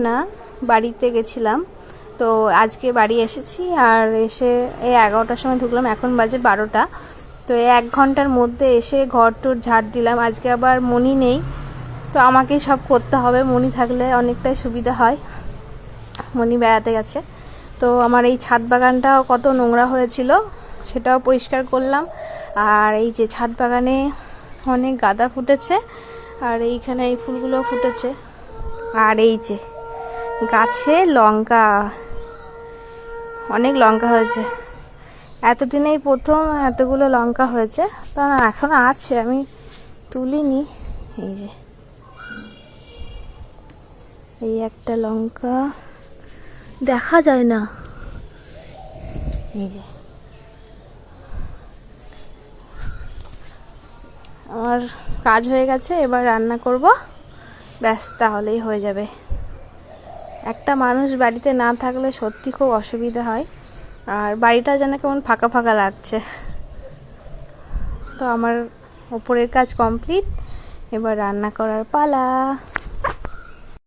না, বাড়িতে গেছিলাম তো আজকে বাড়ি এসেছি। আর এসে এই 11টার সময় ঢুকলাম, এখন বাজে 12টা। তো এই 1 ঘন্টার মধ্যে এসে ঘর টর ঝাড় দিলাম। আজকে আবার মনি নেই, তো আমাকেই সব করতে হবে। মনি থাকলে অনেকটাই সুবিধা হয়, মনি বেড়াতে গেছে। তো আমার এই ছাদ বাগানটাও কত নোংরা হয়েছিল, সেটাও পরিষ্কার করলাম। আর এই যে ছাদ বাগানে অনেক গাঁদা ফুটেছে, আর এইখানে এই ফুলগুলো ফুটেছে। আর এই যে গাছে লঙ্কা, অনেক লঙ্কা হয়েছে। এতদিনেই প্রথম এতগুলো লঙ্কা হয়েছে। তা এখন আছে, আমি তুলিনি। এই যে এই একটা লঙ্কা দেখা যায় না। এই যে আমার কাজ হয়ে গেছে, এবার রান্না করব, ব্যাস তাহলেই হয়ে যাবে। একটা মানুষ বাড়িতে না থাকলে সত্যি খুব অসুবিধা হয়, আর বাড়িটা যেন কেমন ফাঁকা ফাঁকা লাগছে। তো আমার ওপরের কাজ কমপ্লিট, এবার রান্না করার পালা।